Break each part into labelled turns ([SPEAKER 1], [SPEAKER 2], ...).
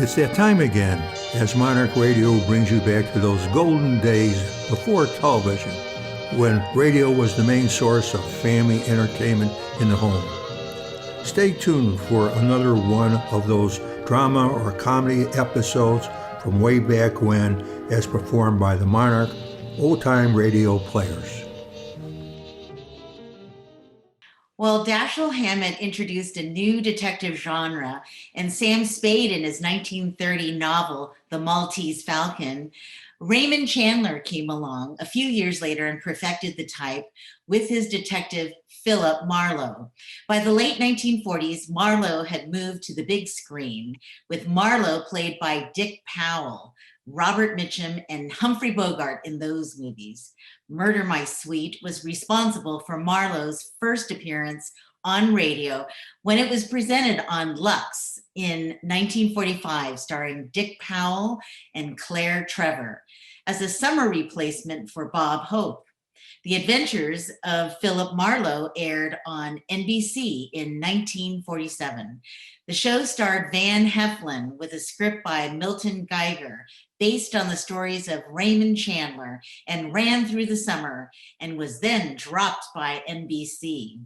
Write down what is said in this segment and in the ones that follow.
[SPEAKER 1] It's that time again as Monarch Radio brings you back to those golden days before television, when radio was the main source of family entertainment in the home. Stay tuned for another one of those drama or comedy episodes from way back when, as performed by the Monarch old-time radio players.
[SPEAKER 2] Well, Dashiell Hammett introduced a new detective genre, and Sam Spade in his 1930 novel, The Maltese Falcon. Raymond Chandler came along a few years later and perfected the type with his detective Philip Marlowe. By the late 1940s, Marlowe had moved to the big screen, with Marlowe played by Dick Powell, Robert Mitchum, and Humphrey Bogart in those movies. Murder, My Sweet was responsible for Marlowe's first appearance on radio when it was presented on Lux in 1945, starring Dick Powell and Claire Trevor, as a summer replacement for Bob Hope. The Adventures of Philip Marlowe aired on NBC in 1947. The show starred Van Heflin with a script by Milton Geiger, based on the stories of Raymond Chandler, and ran through the summer and was then dropped by NBC.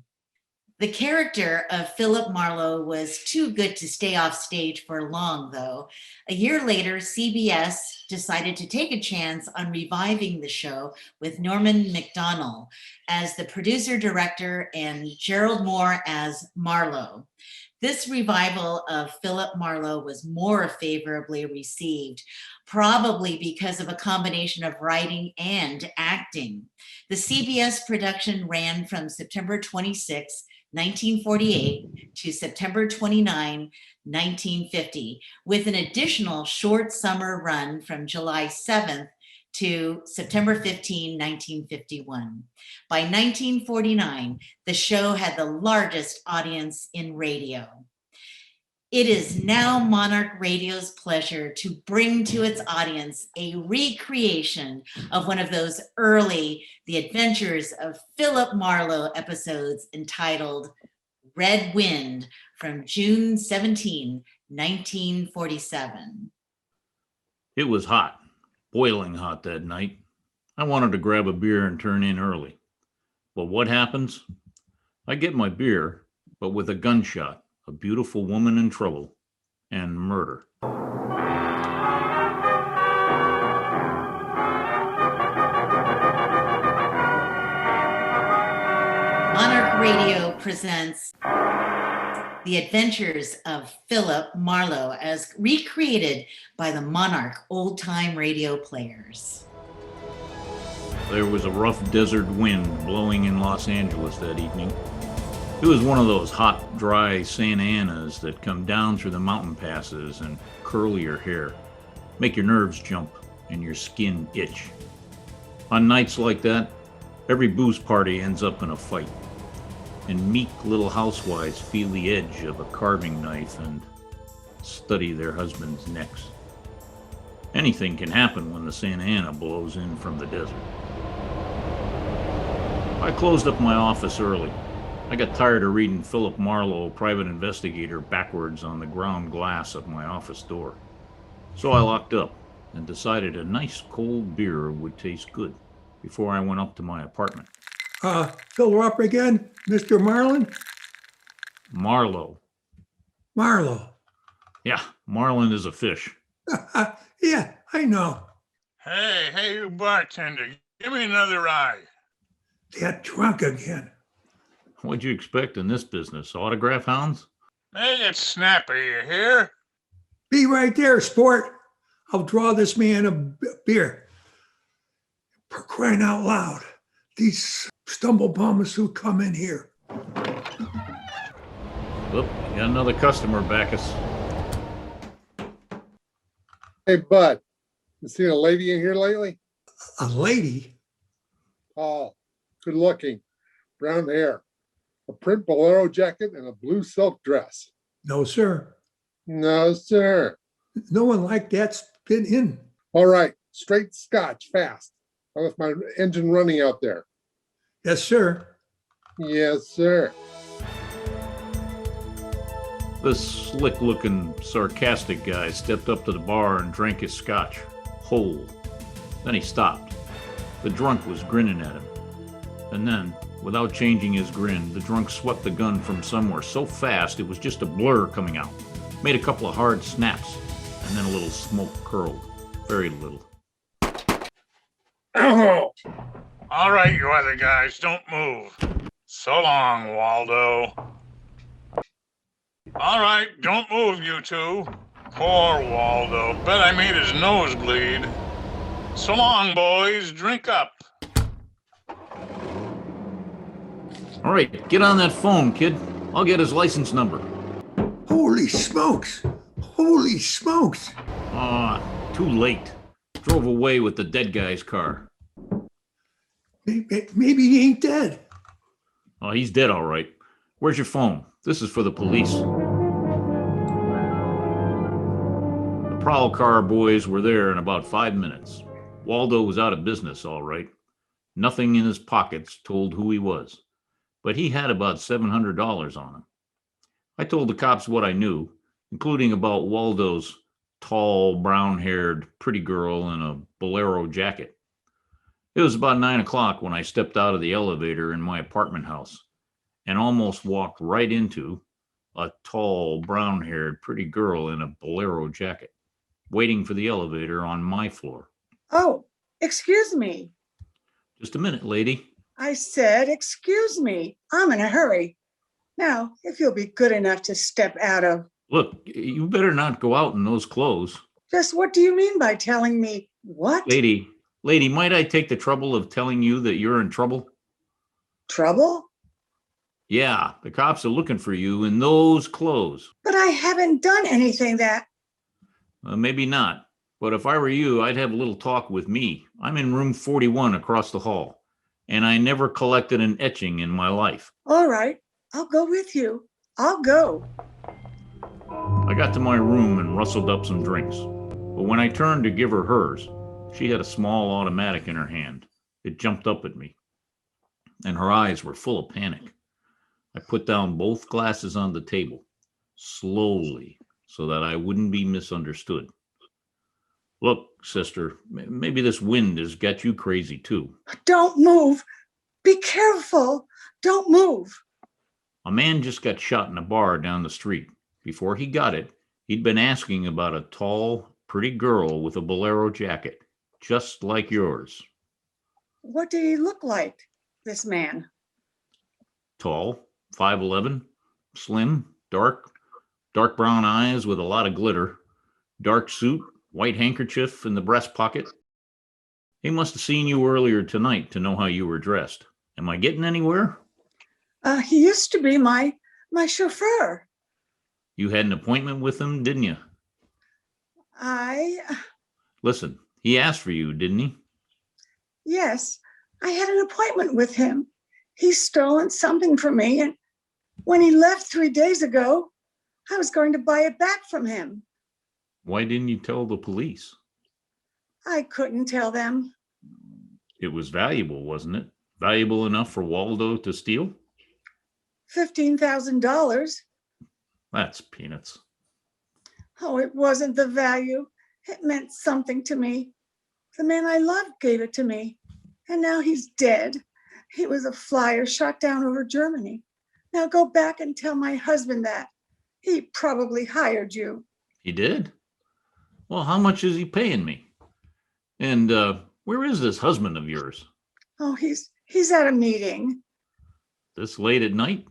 [SPEAKER 2] The character of Philip Marlowe was too good to stay off stage for long, though. A year later, CBS decided to take a chance on reviving the show with Norman Macdonnell as the producer, director, and Gerald Moore as Marlowe. This revival of Philip Marlowe was more favorably received, probably because of a combination of writing and acting. The CBS production ran from September 26, 1948 to September 29, 1950, with an additional short summer run from July 7th to September 15, 1951. By 1949, the show had the largest audience in radio. It is now Monarch Radio's pleasure to bring to its audience a recreation of one of those early The Adventures of Philip Marlowe episodes entitled Red Wind from June 17, 1947.
[SPEAKER 3] It was hot, boiling hot that night. I wanted to grab a beer and turn in early. But what happens? I get my beer, but with a gunshot, a beautiful woman in trouble, and murder.
[SPEAKER 2] Monarch Radio presents The Adventures of Philip Marlowe as recreated by the Monarch old-time radio players.
[SPEAKER 3] There was a rough desert wind blowing in Los Angeles that evening. It was one of those hot, dry Santa Anas that come down through the mountain passes and curl your hair, make your nerves jump and your skin itch. On nights like that, every booze party ends up in a fight, and meek little housewives feel the edge of a carving knife and study their husbands' necks. Anything can happen when the Santa Ana blows in from the desert. I closed up my office early. I got tired of reading Philip Marlowe, private investigator, backwards on the ground glass of my office door. So I locked up and decided a nice cold beer would taste good before I went up to my apartment.
[SPEAKER 1] Fill her up again, Mr. Marlin?
[SPEAKER 3] Marlowe.
[SPEAKER 1] Marlowe.
[SPEAKER 3] Yeah, Marlin is a fish.
[SPEAKER 1] Yeah, I know.
[SPEAKER 4] Hey, you bartender, give me another rye.
[SPEAKER 1] That drunk again.
[SPEAKER 3] What'd you expect in this business? Autograph hounds?
[SPEAKER 4] Make it snappy, you hear?
[SPEAKER 1] Be right there, sport. I'll draw this man a beer. For crying out loud. These stumble bums who come in here.
[SPEAKER 3] Oop, you got another customer, Bacchus.
[SPEAKER 5] Hey, Bud, you seen a lady in here lately?
[SPEAKER 1] A lady?
[SPEAKER 5] Oh, good looking, brown hair, a print bolero jacket, and a blue silk dress.
[SPEAKER 1] No, sir.
[SPEAKER 5] No, sir.
[SPEAKER 1] No one like that's been in.
[SPEAKER 5] All right, straight Scotch, fast. I left my engine running out there.
[SPEAKER 1] Yes, sir.
[SPEAKER 5] Yes, sir.
[SPEAKER 3] This slick-looking, sarcastic guy stepped up to the bar and drank his scotch, whole. Then he stopped. The drunk was grinning at him. And then, without changing his grin, the drunk swept the gun from somewhere so fast it was just a blur coming out. Made a couple of hard snaps, and then a little smoke curled. Very little.
[SPEAKER 5] Ow!
[SPEAKER 4] All right, you other guys, don't move. So long, Waldo. All right, don't move, you two. Poor Waldo. Bet I made his nose bleed. So long, boys. Drink up.
[SPEAKER 3] All right, get on that phone, kid. I'll get his license number.
[SPEAKER 1] Holy smokes! Holy smokes!
[SPEAKER 3] Too late. Drove away with the dead guy's car.
[SPEAKER 1] Maybe he ain't dead.
[SPEAKER 3] Oh, he's dead, all right. Where's your phone? This is for the police. The prowl car boys were there in about 5 minutes. Waldo was out of business, all right. Nothing in his pockets told who he was, but he had about $700 on him. I told the cops what I knew, including about Waldo's tall, brown-haired, pretty girl in a bolero jacket. It was about 9 o'clock when I stepped out of the elevator in my apartment house and almost walked right into a tall, brown-haired, pretty girl in a bolero jacket, waiting for the elevator on my floor.
[SPEAKER 6] Oh, excuse me.
[SPEAKER 3] Just a minute, lady.
[SPEAKER 6] I said, excuse me. I'm in a hurry. Now, if you'll be good enough to step out of.
[SPEAKER 3] Look, you better not go out in those clothes.
[SPEAKER 6] Just what do you mean by telling me what?
[SPEAKER 3] Lady, might I take the trouble of telling you that you're in trouble?
[SPEAKER 6] Trouble?
[SPEAKER 3] Yeah, the cops are looking for you in those clothes.
[SPEAKER 6] But I haven't done anything that.
[SPEAKER 3] Maybe not. But if I were you, I'd have a little talk with me. I'm in room 41 across the hall, and I never collected an etching in my life.
[SPEAKER 6] All right, I'll go with you. I'll go.
[SPEAKER 3] I got to my room and rustled up some drinks. But when I turned to give her hers, she had a small automatic in her hand. It jumped up at me, and her eyes were full of panic. I put down both glasses on the table, slowly, so that I wouldn't be misunderstood. Look, sister, maybe this wind has got you crazy too.
[SPEAKER 6] Don't move. Be careful. Don't move.
[SPEAKER 3] A man just got shot in a bar down the street. Before he got it, he'd been asking about a tall, pretty girl with a bolero jacket, just like yours.
[SPEAKER 6] What did he look like, this man?
[SPEAKER 3] Tall, 5'11", slim, dark brown eyes with a lot of glitter, dark suit, white handkerchief in the breast pocket. He must have seen you earlier tonight to know how you were dressed. Am I getting anywhere?
[SPEAKER 6] He used to be my chauffeur.
[SPEAKER 3] You had an appointment with him, didn't you? Listen, he asked for you, didn't he?
[SPEAKER 6] Yes, I had an appointment with him. He's stolen something from me, and when he left 3 days ago, I was going to buy it back from him.
[SPEAKER 3] Why didn't you tell the police?
[SPEAKER 6] I couldn't tell them.
[SPEAKER 3] It was valuable, wasn't it? Valuable enough for Waldo to steal?
[SPEAKER 6] $15,000.
[SPEAKER 3] That's peanuts.
[SPEAKER 6] Oh, it wasn't the value. It meant something to me. The man I loved gave it to me, and now he's dead. He was a flyer shot down over Germany. Now go back and tell my husband that. He probably hired you.
[SPEAKER 3] He did? Well, how much is he paying me? And where is this husband of yours?
[SPEAKER 6] Oh, he's at a meeting.
[SPEAKER 3] This late at night?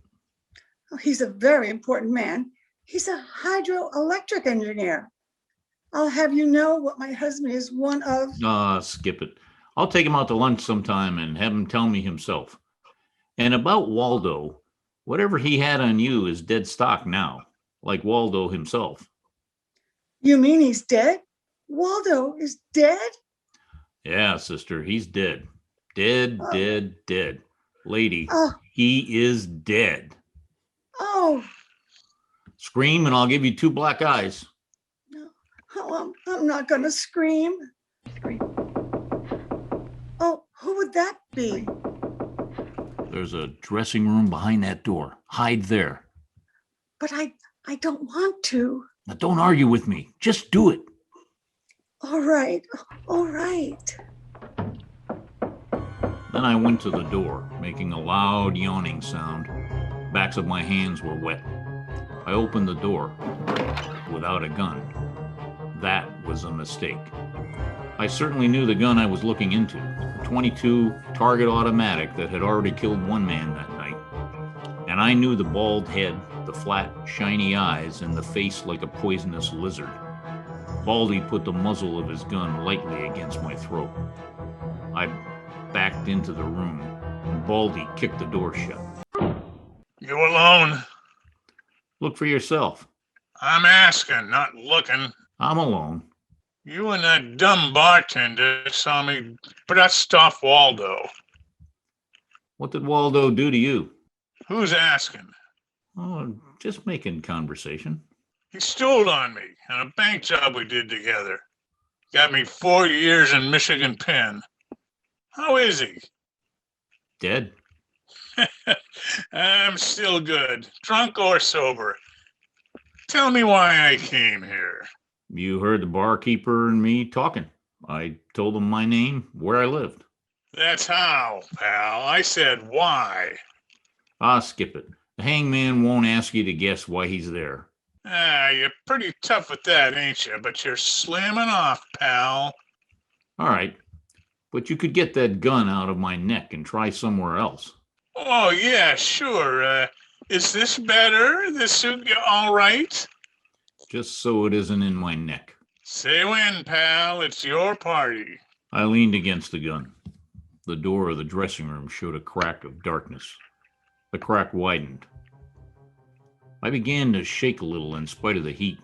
[SPEAKER 6] Oh, he's a very important man. He's a hydroelectric engineer. I'll have you know what my husband is one of.
[SPEAKER 3] Skip it. I'll take him out to lunch sometime and have him tell me himself. And about Waldo, whatever he had on you is dead stock now, like Waldo himself.
[SPEAKER 6] You mean he's dead? Waldo is dead?
[SPEAKER 3] Yeah, sister, he's dead. Dead. Lady,
[SPEAKER 6] Oh.
[SPEAKER 3] He is dead.
[SPEAKER 6] Oh,
[SPEAKER 3] Scream and I'll give you 2 black eyes.
[SPEAKER 6] I'm not going to scream. Oh, who would that be?
[SPEAKER 3] There's a dressing room behind that door. Hide there.
[SPEAKER 6] But I don't want to.
[SPEAKER 3] Now, don't argue with me. Just do it.
[SPEAKER 6] All right. All right.
[SPEAKER 3] Then I went to the door, making a loud yawning sound. Backs of my hands were wet. I opened the door without a gun. That was a mistake. I certainly knew the gun I was looking into, a .22 target automatic that had already killed one man that night. And I knew the bald head, the flat, shiny eyes, and the face like a poisonous lizard. Baldy put the muzzle of his gun lightly against my throat. I backed into the room, and Baldy kicked the door shut.
[SPEAKER 4] You alone?
[SPEAKER 3] Look for yourself.
[SPEAKER 4] I'm asking, not looking.
[SPEAKER 3] I'm alone.
[SPEAKER 4] You and that dumb bartender saw me brushed off Waldo.
[SPEAKER 3] What did Waldo do to you?
[SPEAKER 4] Who's asking?
[SPEAKER 3] Oh, just making conversation.
[SPEAKER 4] He stole on me on a bank job we did together. Got me 4 years in Michigan Pen. How is he?
[SPEAKER 3] Dead.
[SPEAKER 4] I'm still good, drunk or sober. Tell me why I came here.
[SPEAKER 3] You heard the barkeeper and me talking. I told him my name, where I lived.
[SPEAKER 4] That's how, pal. I said why.
[SPEAKER 3] Skip it. The hangman won't ask you to guess why he's there.
[SPEAKER 4] You're pretty tough with that, ain't you? But you're slamming off, pal.
[SPEAKER 3] All right. But you could get that gun out of my neck and try somewhere else.
[SPEAKER 4] Oh, yeah, sure. Is this better? This suit you all right?
[SPEAKER 3] Just so it isn't in my neck.
[SPEAKER 4] Say when, pal. It's your party.
[SPEAKER 3] I leaned against the gun. The door of the dressing room showed a crack of darkness. The crack widened. I began to shake a little in spite of the heat.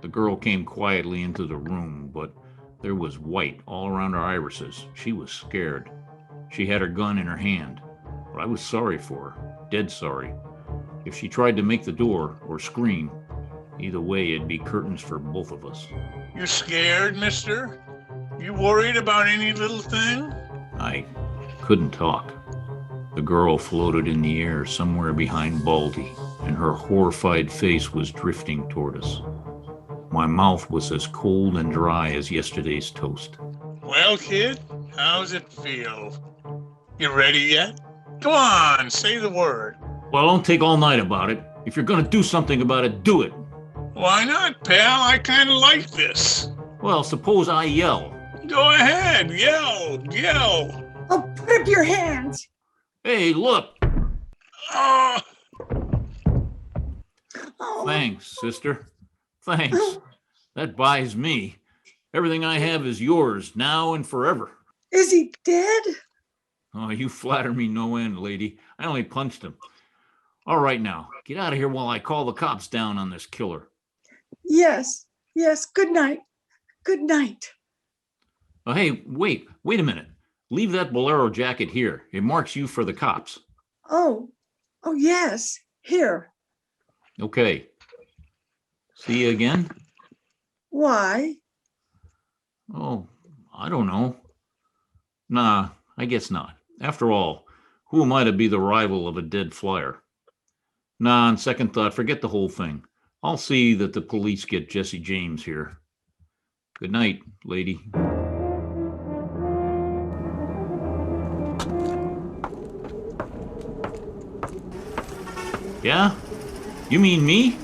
[SPEAKER 3] The girl came quietly into the room, but there was white all around her irises. She was scared. She had her gun in her hand, but I was sorry for her, dead sorry. If she tried to make the door or scream, either way it'd be curtains for both of us.
[SPEAKER 4] You scared, mister? You worried about any little thing?
[SPEAKER 3] I couldn't talk. The girl floated in the air somewhere behind Baldy, and her horrified face was drifting toward us. My mouth was as cold and dry as yesterday's toast.
[SPEAKER 4] Well, kid, how's it feel? You ready yet? Go on, say the word.
[SPEAKER 3] Well, don't take all night about it. If you're gonna do something about it, do it.
[SPEAKER 4] Why not, pal? I kind of like this.
[SPEAKER 3] Well, suppose I yell.
[SPEAKER 4] Go ahead, yell, yell.
[SPEAKER 6] Oh, put up your hands.
[SPEAKER 3] Hey, look!
[SPEAKER 4] Oh,
[SPEAKER 6] Oh,
[SPEAKER 3] Thanks, sister. Thanks. That buys me. Everything I have is yours, now and forever.
[SPEAKER 6] is he dead?
[SPEAKER 3] Oh, you flatter me no end, lady. I only punched him. All right now, get out of here while I call the cops down on this killer.
[SPEAKER 6] Yes, yes. Good night. Good night.
[SPEAKER 3] Oh, hey, wait a minute. Leave that bolero jacket here. It marks you for the cops.
[SPEAKER 6] Oh, yes. Here.
[SPEAKER 3] Okay. See you again?
[SPEAKER 6] Why?
[SPEAKER 3] Oh, I don't know. Nah, I guess not. After all, who am I to be the rival of a dead flyer? Nah, on second thought, forget the whole thing. I'll see that the police get Jesse James here. Good night, lady. Yeah? You mean me?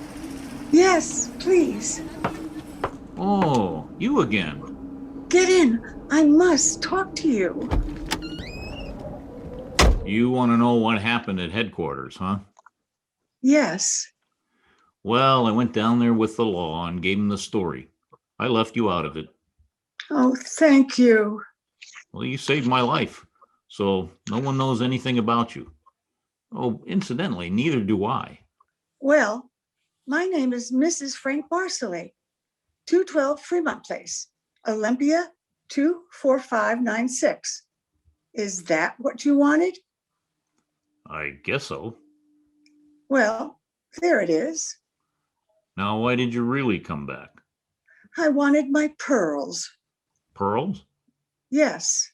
[SPEAKER 6] Yes, please.
[SPEAKER 3] Oh, you again.
[SPEAKER 6] Get in. I must talk to you.
[SPEAKER 3] You want to know what happened at headquarters, huh?
[SPEAKER 6] Yes.
[SPEAKER 3] Well, I went down there with the law and gave him the story. I left you out of it.
[SPEAKER 6] Oh, thank you.
[SPEAKER 3] Well, you saved my life, so no one knows anything about you. Oh, incidentally, neither do I.
[SPEAKER 6] Well, my name is Mrs. Frank Marcellet, 212 Fremont Place, Olympia 24596. Is that what you wanted?
[SPEAKER 3] I guess so.
[SPEAKER 6] Well, there it is.
[SPEAKER 3] Now, why did you really come back?
[SPEAKER 6] I wanted my pearls.
[SPEAKER 3] Pearls?
[SPEAKER 6] Yes.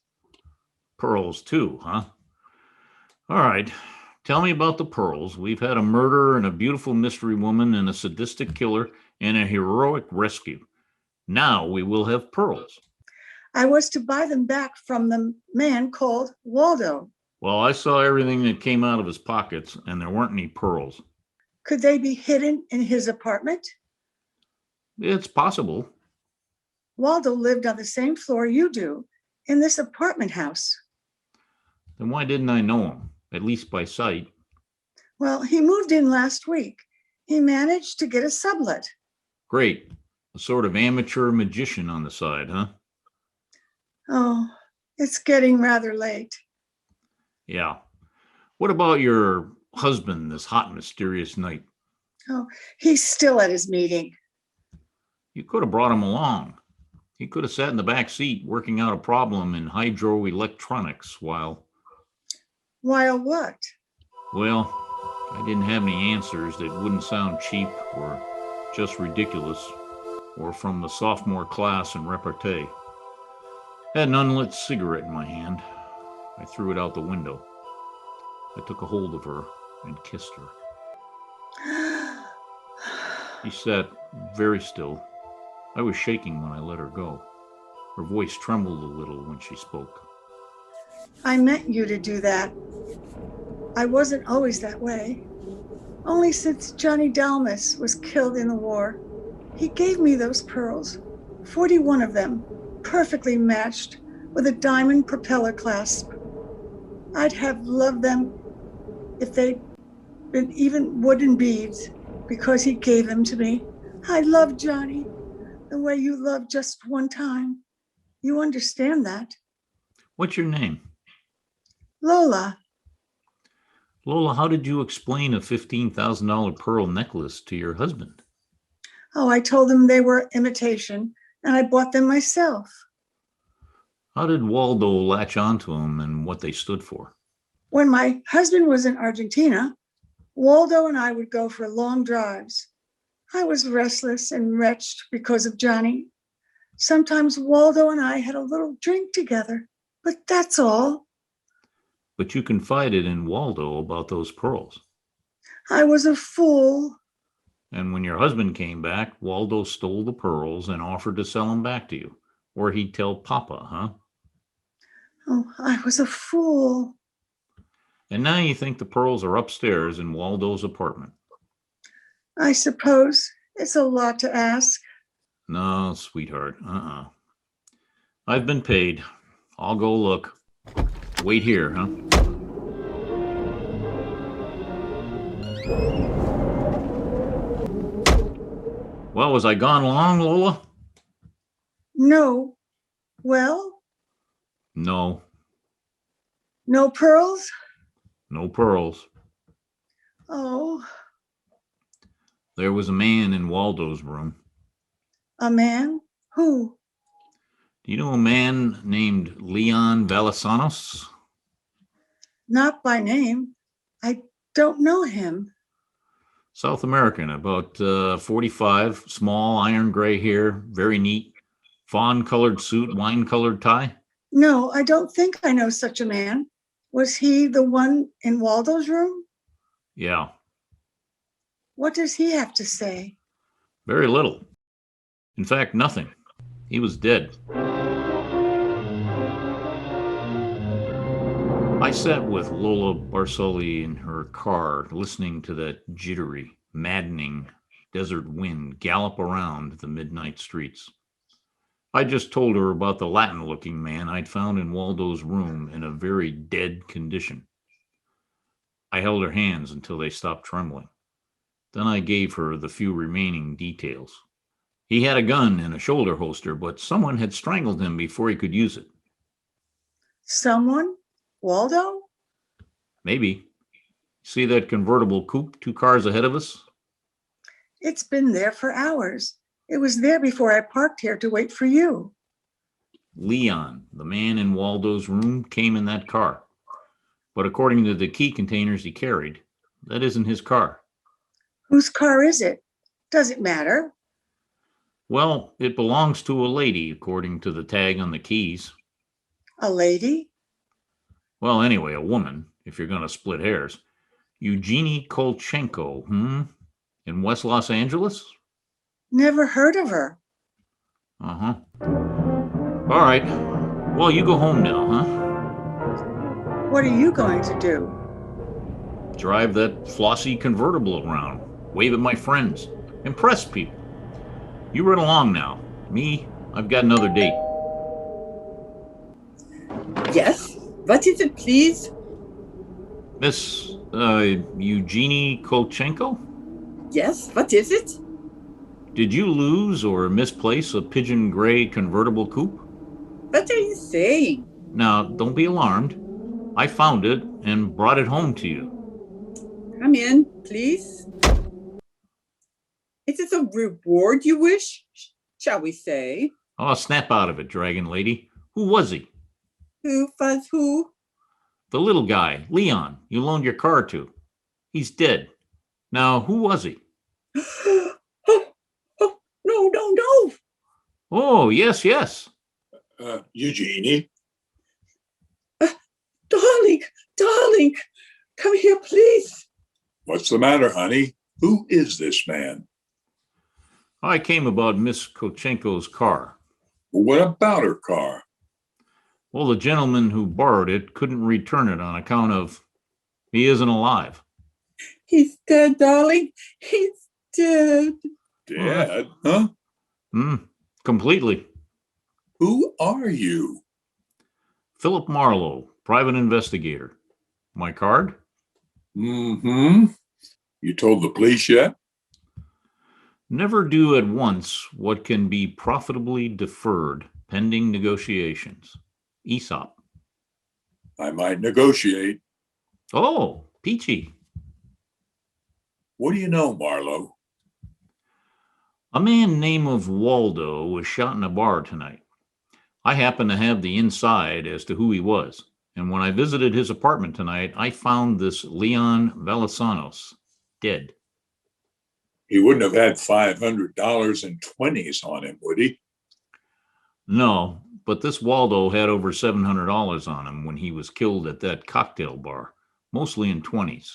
[SPEAKER 3] Pearls too, huh? All right. Tell me about the pearls. We've had a murder and a beautiful mystery woman and a sadistic killer and a heroic rescue. Now we will have pearls.
[SPEAKER 6] I was to buy them back from the man called Waldo.
[SPEAKER 3] Well, I saw everything that came out of his pockets, and there weren't any pearls.
[SPEAKER 6] Could they be hidden in his apartment?
[SPEAKER 3] It's possible.
[SPEAKER 6] Waldo lived on the same floor you do in this apartment house.
[SPEAKER 3] Then why didn't I know him, at least by sight?
[SPEAKER 6] Well, he moved in last week. He managed to get a sublet.
[SPEAKER 3] Great. A sort of amateur magician on the side, huh?
[SPEAKER 6] Oh, it's getting rather late.
[SPEAKER 3] Yeah. What about your husband this hot, mysterious night?
[SPEAKER 6] Oh, he's still at his meeting.
[SPEAKER 3] You could have brought him along. He could have sat in the back seat working out a problem in hydroelectronics while...
[SPEAKER 6] While what?
[SPEAKER 3] Well, I didn't have any answers that wouldn't sound cheap or just ridiculous or from the sophomore class in repartee. Had an unlit cigarette in my hand. I threw it out the window. I took a hold of her and kissed her. She sat very still. I was shaking when I let her go. Her voice trembled a little when she spoke.
[SPEAKER 6] I meant you to do that. I wasn't always that way. Only since Johnny Dalmas was killed in the war. He gave me those pearls, 41 of them, perfectly matched with a diamond propeller clasp. I'd have loved them if they'd been even wooden beads, because he gave them to me. I love Johnny the way you love just one time. You understand that.
[SPEAKER 3] What's your name?
[SPEAKER 6] Lola.
[SPEAKER 3] Lola, how did you explain a $15,000 pearl necklace to your husband?
[SPEAKER 6] Oh, I told him they were imitation, and I bought them myself.
[SPEAKER 3] How did Waldo latch onto them and what they stood for?
[SPEAKER 6] When my husband was in Argentina, Waldo and I would go for long drives. I was restless and wretched because of Johnny. Sometimes Waldo and I had a little drink together, but that's all.
[SPEAKER 3] But you confided in Waldo about those pearls.
[SPEAKER 6] I was a fool.
[SPEAKER 3] And when your husband came back, Waldo stole the pearls and offered to sell them back to you. Or he'd tell Papa, huh?
[SPEAKER 6] Oh, I was a fool.
[SPEAKER 3] And now you think the pearls are upstairs in Waldo's apartment.
[SPEAKER 6] I suppose it's a lot to ask.
[SPEAKER 3] No, sweetheart, I've been paid. I'll go look. Wait here, huh? Well, was I gone long, Lola?
[SPEAKER 6] No. Well,
[SPEAKER 3] No,
[SPEAKER 6] no pearls?
[SPEAKER 3] no pearls.
[SPEAKER 6] Oh,
[SPEAKER 3] There was a man in Waldo's room.
[SPEAKER 6] a man? Who?
[SPEAKER 3] Do you know a man named Leon Valasanos?
[SPEAKER 6] Not by name. I don't know him.
[SPEAKER 3] South American, about 45, small, iron gray hair, very neat, fawn-colored suit, wine-colored tie.
[SPEAKER 6] No, I don't think I know such a man. Was he the one in Waldo's room?
[SPEAKER 3] Yeah,
[SPEAKER 6] What does he have to say?
[SPEAKER 3] very little. In fact, nothing. He was dead. I sat with Lola Barsoli in her car, listening to that jittery, maddening desert wind gallop around the midnight streets. I just told her about the Latin-looking man I'd found in Waldo's room in a very dead condition. I held her hands until they stopped trembling. Then I gave her the few remaining details. He had a gun and a shoulder holster, but someone had strangled him before he could use it.
[SPEAKER 6] Someone? Waldo?
[SPEAKER 3] Maybe. See that convertible coupe 2 cars ahead of us?
[SPEAKER 6] It's been there for hours. It was there before I parked here to wait for you.
[SPEAKER 3] Leon, the man in Waldo's room, came in that car. But according to the key containers he carried, that isn't his car.
[SPEAKER 6] Whose car is it? Does it matter?
[SPEAKER 3] Well, it belongs to a lady, according to the tag on the keys.
[SPEAKER 6] A lady?
[SPEAKER 3] Well, anyway, a woman, if you're going to split hairs. Eugenie Kolchenko, in West Los Angeles?
[SPEAKER 6] Never heard of her.
[SPEAKER 3] Uh-huh. All right. Well, you go home now, huh?
[SPEAKER 6] What are you going to do?
[SPEAKER 3] Drive that flossy convertible around, wave at my friends, impress people. You run along now. Me, I've got another date.
[SPEAKER 7] Yes? What is it, please?
[SPEAKER 3] Miss Eugenie Kolchenko?
[SPEAKER 7] Yes, what is it?
[SPEAKER 3] Did you lose or misplace a pigeon gray convertible coupe?
[SPEAKER 7] What are you saying?
[SPEAKER 3] Now, don't be alarmed. I found it and brought it home to you.
[SPEAKER 7] Come in, please. Is it a reward you wish, shall we say?
[SPEAKER 3] Oh, snap out of it, Dragon Lady. Who was he?
[SPEAKER 7] Who was who?
[SPEAKER 3] The little guy, Leon, you loaned your car to. He's dead. Now, who was he?
[SPEAKER 7] No.
[SPEAKER 3] Oh, yes.
[SPEAKER 8] Eugenie,
[SPEAKER 7] Darling, come here, please.
[SPEAKER 8] what's the matter, honey? Who is this man?
[SPEAKER 3] I came about Miss Kolchenko's car.
[SPEAKER 8] What about her car?
[SPEAKER 3] Well, the gentleman who borrowed it couldn't return it on account of he isn't alive.
[SPEAKER 7] He's dead, darling. He's dead.
[SPEAKER 8] Dad, huh?
[SPEAKER 3] Completely.
[SPEAKER 8] Who are you?
[SPEAKER 3] Philip Marlowe, private investigator. My card?
[SPEAKER 8] Mm-hmm. You told the police yet?
[SPEAKER 3] Never do at once what can be profitably deferred pending negotiations. Aesop.
[SPEAKER 8] I might negotiate.
[SPEAKER 3] Oh, peachy.
[SPEAKER 8] What do you know, Marlowe?
[SPEAKER 3] A man named of Waldo was shot in a bar tonight. I happen to have the inside as to who he was. And when I visited his apartment tonight, I found this Leon Velisanos dead.
[SPEAKER 8] He wouldn't have had $500 in 20s on him, would he?
[SPEAKER 3] No, but this Waldo had over $700 on him when he was killed at that cocktail bar, mostly in 20s.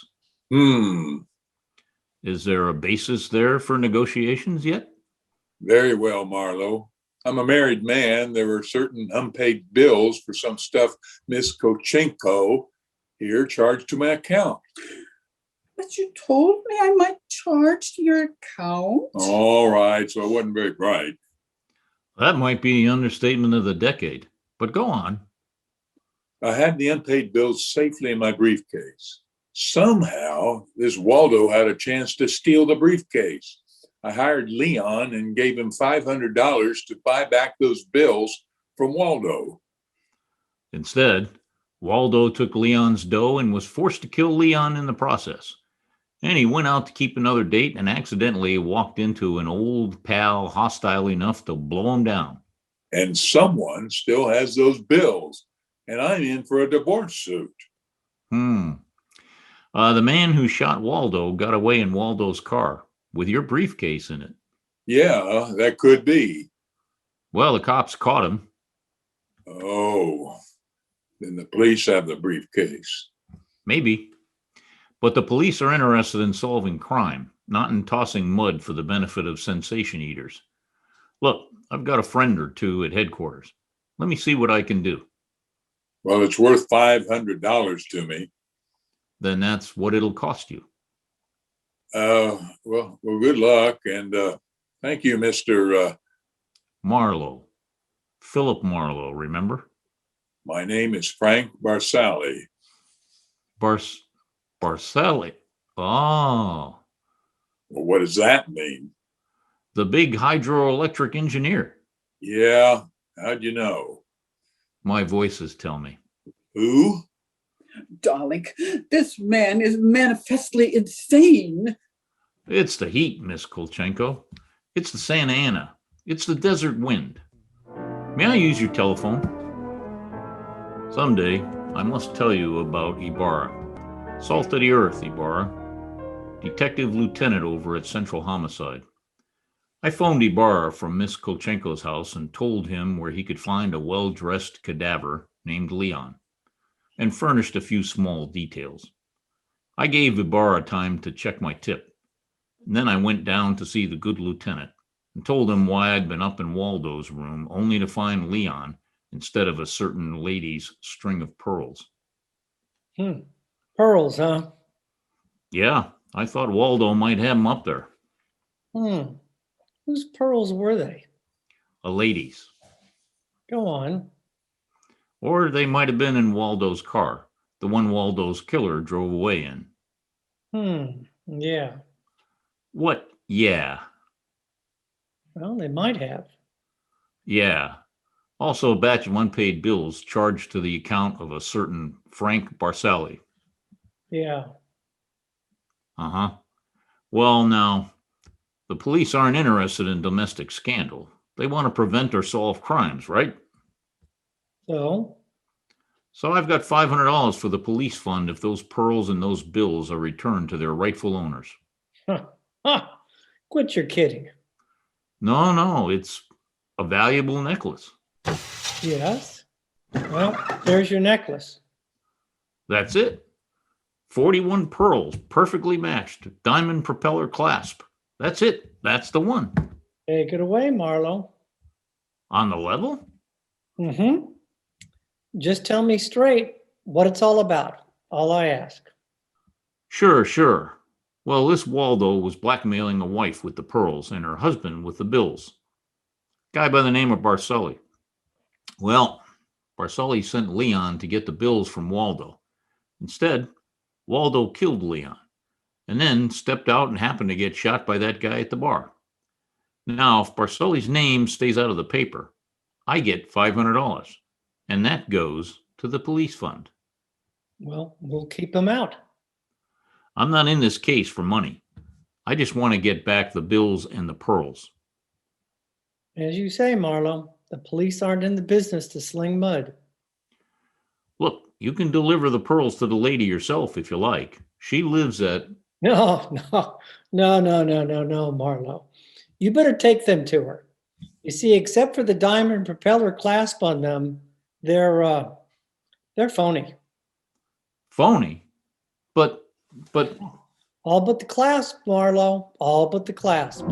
[SPEAKER 3] Is there a basis there for negotiations yet?
[SPEAKER 8] Very well, Marlowe. I'm a married man. There were certain unpaid bills for some stuff Miss Kolchenko here charged to my account.
[SPEAKER 7] But you told me I might charge to your account.
[SPEAKER 8] All right, so I wasn't very bright.
[SPEAKER 3] That might be the understatement of the decade, but go on.
[SPEAKER 8] I had the unpaid bills safely in my briefcase. Somehow, this Waldo had a chance to steal the briefcase. I hired Leon and gave him $500 to buy back those bills from Waldo.
[SPEAKER 3] Instead, Waldo took Leon's dough and was forced to kill Leon in the process. And he went out to keep another date and accidentally walked into an old pal hostile enough to blow him down.
[SPEAKER 8] And someone still has those bills, and I'm in for a divorce suit.
[SPEAKER 3] The man who shot Waldo got away in Waldo's car with your briefcase in it.
[SPEAKER 8] Yeah, that could be.
[SPEAKER 3] Well, the cops caught him.
[SPEAKER 8] Oh, then the police have the briefcase.
[SPEAKER 3] Maybe. But the police are interested in solving crime, not in tossing mud for the benefit of sensation eaters. Look, I've got a friend or two at headquarters. Let me see what I can do.
[SPEAKER 8] Well, it's worth $500 to me.
[SPEAKER 3] Then that's what it'll cost you.
[SPEAKER 8] Well, good luck, and thank you, Mr.
[SPEAKER 3] Marlowe. Philip Marlowe, remember?
[SPEAKER 8] My name is Frank Barsali.
[SPEAKER 3] Barsali. Oh.
[SPEAKER 8] Well, what does that mean?
[SPEAKER 3] The big hydroelectric engineer.
[SPEAKER 8] Yeah, how'd you know?
[SPEAKER 3] My voices tell me.
[SPEAKER 8] Who?
[SPEAKER 7] Darling, this man is manifestly insane.
[SPEAKER 3] It's the heat, Miss Kolchenko. It's the Santa Ana. It's the desert wind. May I use your telephone? Someday, I must tell you about Ibarra. Salt of the earth, Ibarra. Detective lieutenant over at Central Homicide. I phoned Ibarra from Miss Kolchenko's house and told him where he could find a well-dressed cadaver named Leon, and furnished a few small details. I gave Ibarra time to check my tip. And then I went down to see the good lieutenant and told him why I'd been up in Waldo's room only to find Leon instead of a certain lady's string of pearls.
[SPEAKER 9] Pearls, huh?
[SPEAKER 3] Yeah, I thought Waldo might have them up there.
[SPEAKER 9] Whose pearls were they?
[SPEAKER 3] A lady's.
[SPEAKER 9] Go on.
[SPEAKER 3] Or they might have been in Waldo's car, the one Waldo's killer drove away in.
[SPEAKER 9] Yeah.
[SPEAKER 3] What? Yeah.
[SPEAKER 9] Well, they might have.
[SPEAKER 3] Yeah. Also, a batch of unpaid bills charged to the account of a certain Frank Barcelli.
[SPEAKER 9] Yeah.
[SPEAKER 3] Uh-huh. Well, now, the police aren't interested in domestic scandal. They want to prevent or solve crimes, right?
[SPEAKER 9] So?
[SPEAKER 3] So I've got $500 for the police fund if those pearls and those bills are returned to their rightful owners.
[SPEAKER 9] Quit your kidding.
[SPEAKER 3] No, it's a valuable necklace.
[SPEAKER 9] Yes? Well, there's your necklace.
[SPEAKER 3] That's it. 41 pearls, perfectly matched, diamond propeller clasp. That's it. That's the one.
[SPEAKER 9] Take it away, Marlowe.
[SPEAKER 3] On the level?
[SPEAKER 9] Just tell me straight what it's all about. All I ask.
[SPEAKER 3] Sure. Well, this Waldo was blackmailing a wife with the pearls and her husband with the bills. Guy by the name of Barcelli. Well, Barcelli sent Leon to get the bills from Waldo. Instead, Waldo killed Leon and then stepped out and happened to get shot by that guy at the bar. Now, if Barcelli's name stays out of the paper, I get $500, and that goes to the police fund.
[SPEAKER 9] Well, we'll keep him out.
[SPEAKER 3] I'm not in this case for money. I just want to get back the bills and the pearls.
[SPEAKER 9] As you say, Marlowe, the police aren't in the business to sling mud.
[SPEAKER 3] Look, you can deliver the pearls to the lady yourself if you like. She lives at...
[SPEAKER 9] No, Marlowe. You better take them to her. You see, except for the diamond propeller clasp on them, they're phony.
[SPEAKER 3] Phony? But...
[SPEAKER 9] All but the clasp, Marlowe. All but the clasp.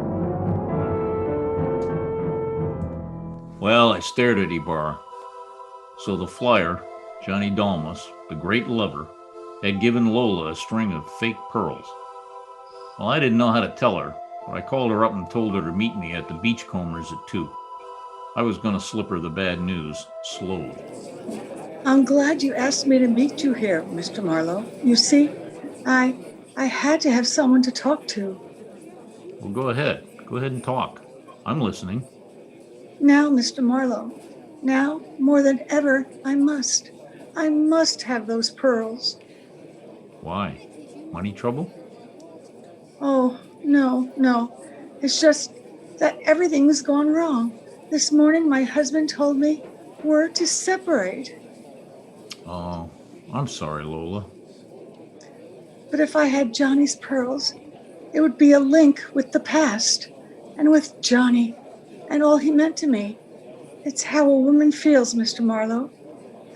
[SPEAKER 3] Well, I stared at Ibarra. So the flyer, Johnny Dalmas, the great lover, had given Lola a string of fake pearls. Well, I didn't know how to tell her, but I called her up and told her to meet me at the Beachcombers at 2. I was going to slip her the bad news slowly.
[SPEAKER 6] I'm glad you asked me to meet you here, Mr. Marlowe. You see, I had to have someone to talk to.
[SPEAKER 3] Well, go ahead. Go ahead and talk. I'm listening.
[SPEAKER 6] Now, Mr. Marlowe, now more than ever, I must have those pearls.
[SPEAKER 3] Why? Money trouble?
[SPEAKER 6] Oh, no. It's just that everything's gone wrong. This morning, my husband told me we're to separate.
[SPEAKER 3] Oh, I'm sorry, Lola.
[SPEAKER 6] But if I had Johnny's pearls, it would be a link with the past and with Johnny and all he meant to me. It's how a woman feels, Mr. Marlowe.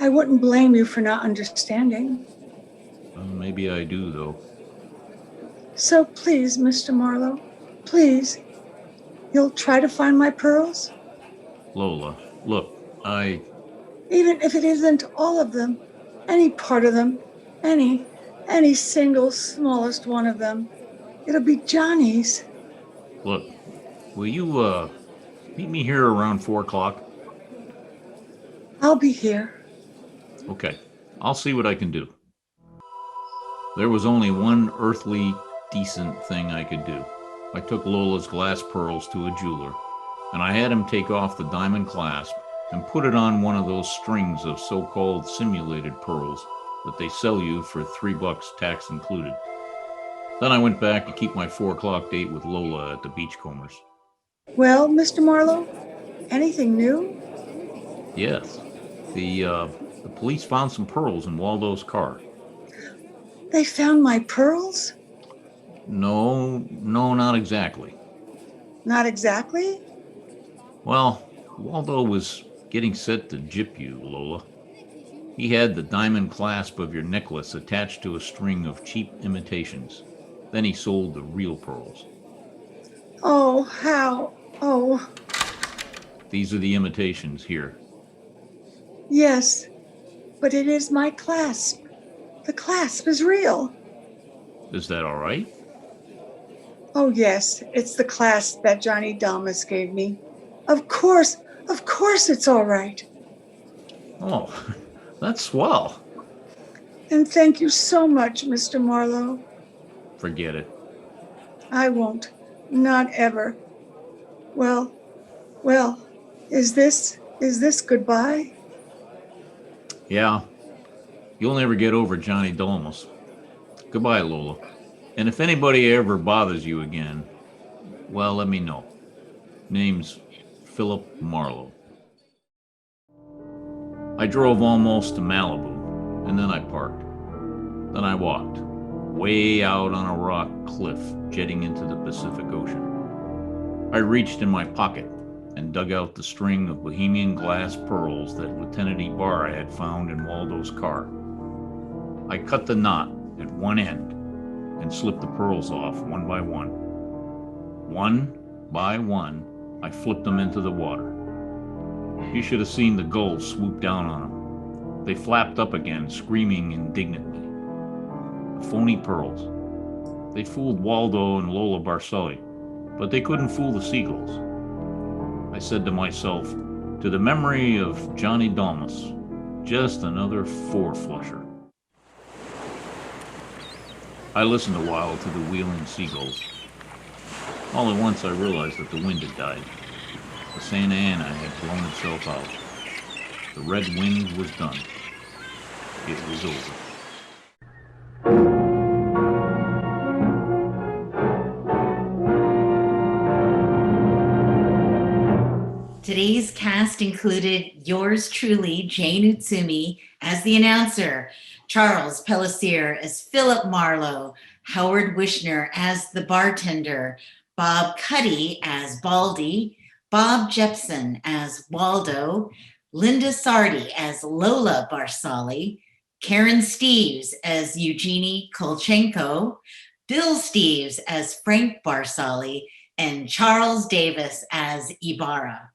[SPEAKER 6] I wouldn't blame you for not understanding.
[SPEAKER 3] Maybe I do, though.
[SPEAKER 6] So please, Mr. Marlowe, please, you'll try to find my pearls?
[SPEAKER 3] Lola, look,
[SPEAKER 6] Even if it isn't all of them, any part of them, any single smallest one of them, it'll be Johnny's.
[SPEAKER 3] Look, will you, meet me here around 4 o'clock?
[SPEAKER 6] I'll be here.
[SPEAKER 3] Okay, I'll see what I can do. There was only one earthly, decent thing I could do. I took Lola's glass pearls to a jeweler, and I had him take off the diamond clasp and put it on one of those strings of so-called simulated pearls that they sell you for $3, tax included. Then I went back to keep my 4 o'clock date with Lola at the Beachcombers.
[SPEAKER 6] Well, Mr. Marlowe, anything new?
[SPEAKER 3] Yes, the police found some pearls in Waldo's car.
[SPEAKER 6] They found my pearls?
[SPEAKER 3] No, not exactly.
[SPEAKER 6] Not exactly?
[SPEAKER 3] Well, Waldo was getting set to gyp you, Lola. He had the diamond clasp of your necklace attached to a string of cheap imitations. Then he sold the real pearls.
[SPEAKER 6] Oh, how? Oh,
[SPEAKER 3] These are the imitations here.
[SPEAKER 6] yes, but it is my clasp. The clasp is real.
[SPEAKER 3] Is that all right?
[SPEAKER 6] Oh, yes, it's the clasp that Johnny Dalmas gave me. Of course it's all right.
[SPEAKER 3] Oh, that's swell.
[SPEAKER 6] And thank you so much, Mr. Marlowe.
[SPEAKER 3] Forget it.
[SPEAKER 6] I won't. Not ever. Well, is this goodbye?
[SPEAKER 3] Yeah, you'll never get over Johnny Dalmas. Goodbye, Lola. And if anybody ever bothers you again, well, let me know. Name's Philip Marlowe. I drove almost to Malibu, and then I parked. Then I walked, way out on a rock cliff jetting into the Pacific Ocean. I reached in my pocket and dug out the string of Bohemian glass pearls that Lieutenant Ibarra had found in Waldo's car. I cut the knot at one end and slipped the pearls off one by one. One by one, I flipped them into the water. You should have seen the gulls swoop down on them. They flapped up again, screaming indignantly. The phony pearls. They fooled Waldo and Lola Barcelli, but they couldn't fool the seagulls. I said to myself, to the memory of Johnny Dalmas, just another four-flusher. I listened a while to the wheeling seagulls. All at once I realized that the wind had died. The Santa Ana had blown itself out. The red wind was done. It was over.
[SPEAKER 2] Today's cast included yours truly, Jane Utsumi, as the announcer, Charles Pellissier as Philip Marlowe, Howard Wishner as the bartender, Bob Cuddy as Baldy, Bob Jepson as Waldo, Linda Sardi as Lola Barsali, Karen Steves as Eugenie Kolchenko, Bill Steves as Frank Barsali, and Charles Davis as Ibarra.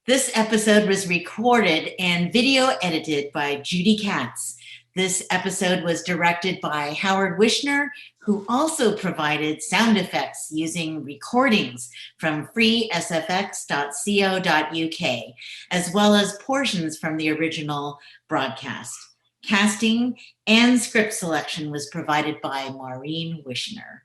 [SPEAKER 2] This episode was recorded and video edited by Judy Katz. This episode was directed by Howard Wishner, who also provided sound effects using recordings from freesfx.co.uk, as well as portions from the original broadcast. Casting and script selection was provided by Maureen Wishner.